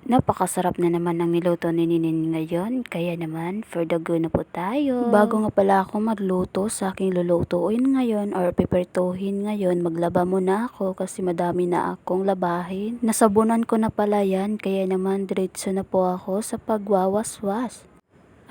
Napakasarap na naman ng niluto ni Ninin ngayon, kaya naman for the go na po tayo. Bago nga pala ako magluto sa aking lulutuin ngayon or pipertuhin ngayon, maglaba muna ako kasi madami na akong labahin. Nasabunan ko na pala yan, kaya naman diretso na po ako sa pagwawaswas.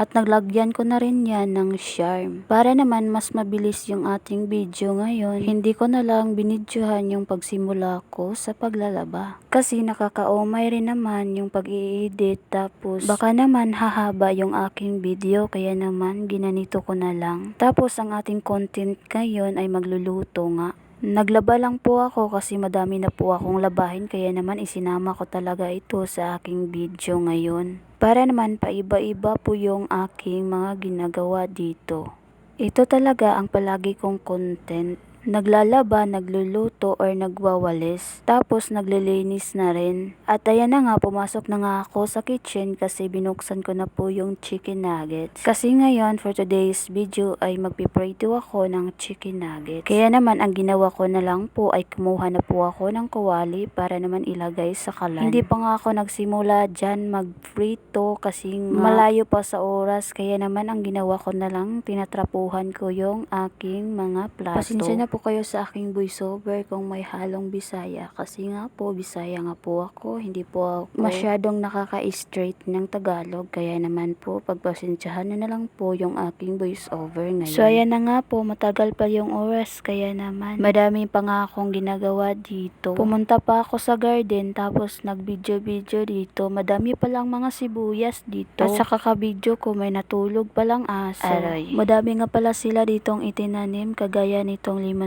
At naglagyan ko na rin yan ng charm. Para naman mas mabilis yung ating video ngayon, hindi ko na lang binidyohan yung pagsimula ko sa paglalaba. Kasi nakakaumay rin naman yung pag-i-edit, tapos baka naman hahaba yung aking video, kaya naman ginanito ko na lang. Tapos ang ating content ngayon ay magluluto nga. Naglaba lang po ako kasi madami na po akong labahin, kaya naman isinama ko talaga ito sa aking video ngayon. Para naman paiba-iba po yung aking mga ginagawa dito. Ito talaga ang palagi kong content. Naglalaba, nagluluto or nagwawalis. Tapos naglilinis na rin. At ayan na nga, pumasok na nga ako sa kitchen kasi binuksan ko na po yung chicken nuggets. Kasi ngayon for today's video ay magpiprito ako ng chicken nuggets. Kaya naman ang ginawa ko na lang po ay kumuha na po ako ng kawali para naman ilagay sa kalan. Hindi pa nga ako nagsimula dyan magprito kasi malayo pa sa oras. Kaya naman ang ginawa ko na lang, tinatrapuhan ko yung aking mga plato. Pasensya na po kayo sa aking voiceover kung may halong Bisaya kasi nga po Bisaya nga po ako, hindi po ako masyadong nakaka-straight ng Tagalog, kaya naman po pagpasensyahan nyo na lang po yung aking voiceover ngayon. So ayan na nga po, matagal pa yung oras, kaya naman madami pa nga akong ginagawa dito. Pumunta pa ako sa garden tapos nag-video dito, madami pa lang mga sibuyas dito. At sa kaka-video ko may natulog palang aso. Aray. Madami nga pala sila ditong itinanim kagaya nitong limonsito.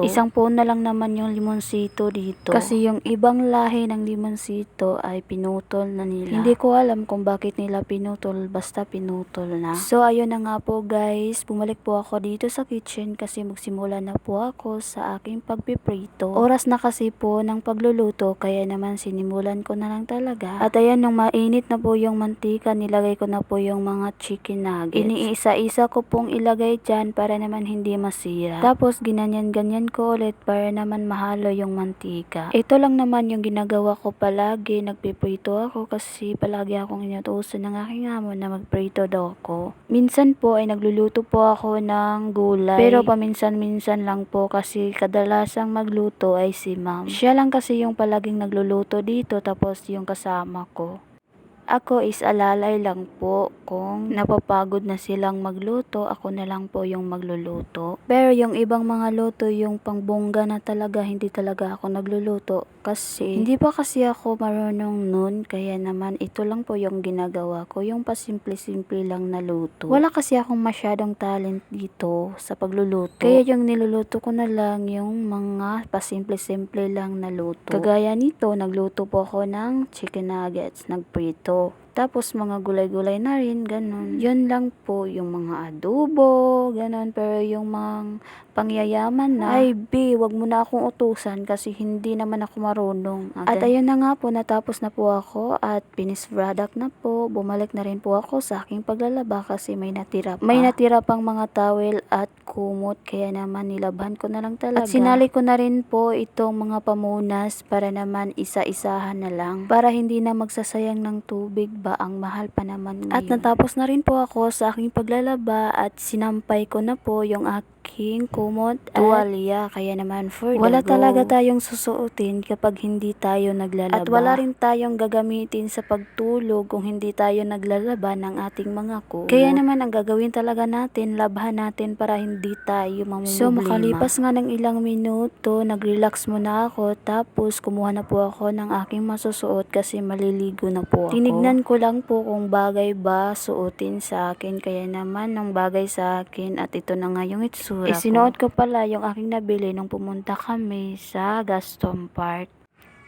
Isang puno na lang naman yung limonsito dito. Kasi yung ibang lahi ng limonsito ay pinutol na nila. Hindi ko alam kung bakit nila pinutol, basta pinutol na. So ayun na nga po guys, bumalik po ako dito sa kitchen kasi magsimula na po ako sa aking pagpiprito. Oras na kasi po ng pagluluto, kaya naman sinimulan ko na lang talaga. At ayan, nung mainit na po yung mantika, nilagay ko na po yung mga chicken nuggets. Iniisa-isa ko pong ilagay dyan para naman hindi masira. Tapos ginanyan-ganyan ko ulit para naman mahalo yung mantika. Ito lang naman yung ginagawa ko palagi, nagpiprito ako kasi palagi akong inutusan ng aking amo na magprito daw ako. Minsan po ay nagluluto po ako ng gulay, pero paminsan-minsan lang po kasi kadalasang magluto ay si ma'am. Siya lang kasi yung palaging nagluluto dito, tapos yung kasama ko. Ako is alalay lang po, kung napapagod na silang magluto, ako na lang po yung magluluto. Pero yung ibang mga luto, yung pangbongga na talaga, hindi talaga ako nagluluto. Kasi hindi pa kasi ako marunong nun, kaya naman ito lang po yung ginagawa ko, yung pasimple-simple lang na luto. Wala kasi akong masyadong talent dito sa pagluluto. Kaya yung niluluto ko na lang yung mga pasimple-simple lang na luto. Kagaya nito, nagluto po ako ng chicken nuggets, nagprito. Tapos mga gulay-gulay na rin, ganun. Yun lang po, yung mga adobo, ganun. Pero yung mga pangyayaman na, ay wag mo na akong utusan kasi hindi naman ako marunong. At ayun na nga po, natapos na po ako at finished product na po. Bumalik na rin po ako sa aking paglalaba kasi may natira pa. May natira pang mga towel at kumot, kaya naman nilabhan ko na lang talaga. At sinali ko na rin po itong mga pamunas para naman isa-isahan na lang. Para hindi na magsasayang ng tubig ba, ang mahal pa naman ngayon. At natapos na rin po ako sa aking paglalaba at sinampay ko na po yung aking kumot at tuwalya, kaya naman for the Wala go. talaga Tayong susuotin kapag hindi tayo naglalaba. At wala rin tayong gagamitin sa pagtulog kung hindi tayo naglalaba ng ating mga kumot. Kaya naman ang gagawin talaga natin, labhan natin para hindi tayo mamumblema. So makalipas nga ng ilang minuto, nagrelax muna ako, tapos kumuha na po ako ng aking masusuot kasi maliligo na po ako. Tinignan ko lang po kung bagay ba suotin sa akin, kaya naman nang bagay sa akin at ito na nga yung itsura ko. Sinuot ko pala yung aking nabili nung pumunta kami sa Gaston Park.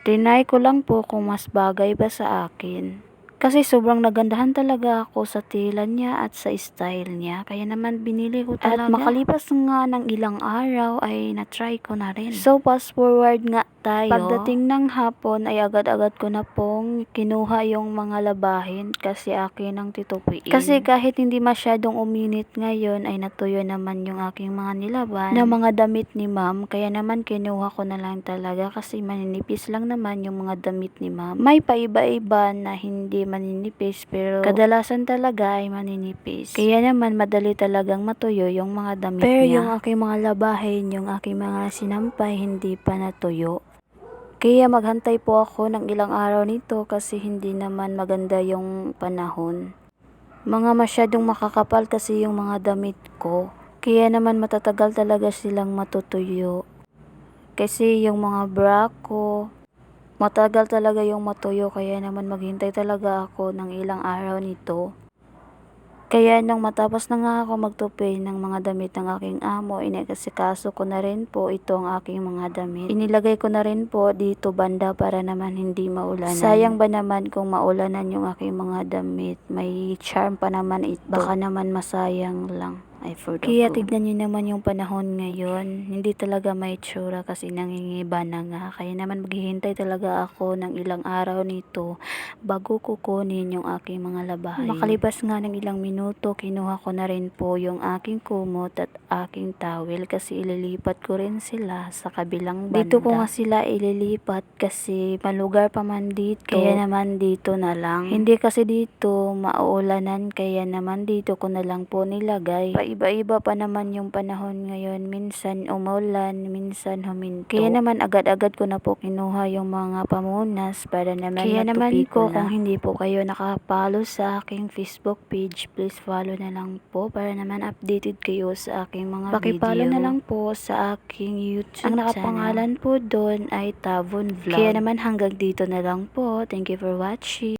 Trinay ko lang po kung mas bagay ba sa akin. Kasi sobrang nagandahan talaga ako sa tela niya at sa style niya. Kaya naman binili ko talaga. At makalipas nga ng ilang araw ay na-try ko na rin. So fast forward nga tayo. Pagdating ng hapon ay agad-agad ko na pong kinuha yung mga labahin kasi akin ang titupiin. Kasi kahit hindi masyadong uminit ngayon ay natuyo naman yung aking mga nilaban na mga damit ni ma'am. Kaya naman kinuha ko na lang talaga kasi maninipis lang naman yung mga damit ni ma'am. May paiba-iba na hindi maninipis pero kadalasan talaga ay maninipis. Kaya naman madali talagang matuyo yung mga damit niya. Pero yung aking mga labahin, yung aking mga sinampay hindi pa natuyo. Kaya maghantay po ako ng ilang araw nito kasi hindi naman maganda yung panahon. Mga masyadong makakapal kasi yung mga damit ko. Kaya naman matatagal talaga silang matutuyo. Kasi yung mga bra ko, matagal talaga yung matuyo kaya naman maghintay talaga ako ng ilang araw nito. Kaya nung matapos na nga ako magtupi ng mga damit ng aking amo, inasikaso ko na rin po itong aking mga damit. Inilagay ko na rin po dito banda para naman hindi maulanan. Sayang ba naman kung maulanan yung aking mga damit? May charm pa naman ito. Baka naman masayang lang. Kaya tignan nyo naman yung panahon ngayon. Hindi talaga may tsura kasi nangingiba na nga. Kaya naman maghihintay talaga ako ng ilang araw nito bago kukunin yung aking mga labahin. Makalipas nga ng ilang minuto, kinuha ko na rin po yung aking kumot at aking towel kasi ililipat ko rin sila sa kabilang banda. Dito ko nga sila ililipat kasi malugar pa man dito. Kaya naman dito na lang. Hindi kasi dito mauulanan kaya naman dito ko na lang po nilagay. Iba-iba pa naman yung panahon ngayon. Minsan umulan, minsan huminto. Kaya naman agad-agad ko na po kinuha yung mga pamunas para naman kaya naman po kung hindi po kayo nakapalo sa aking Facebook page, please follow na lang po para naman updated kayo sa aking mga video. Pakipollow na lang po sa aking YouTube channel. Ang nakapangalan po doon ay Tavon Vlog. Kaya naman hanggang dito na lang po. Thank you for watching.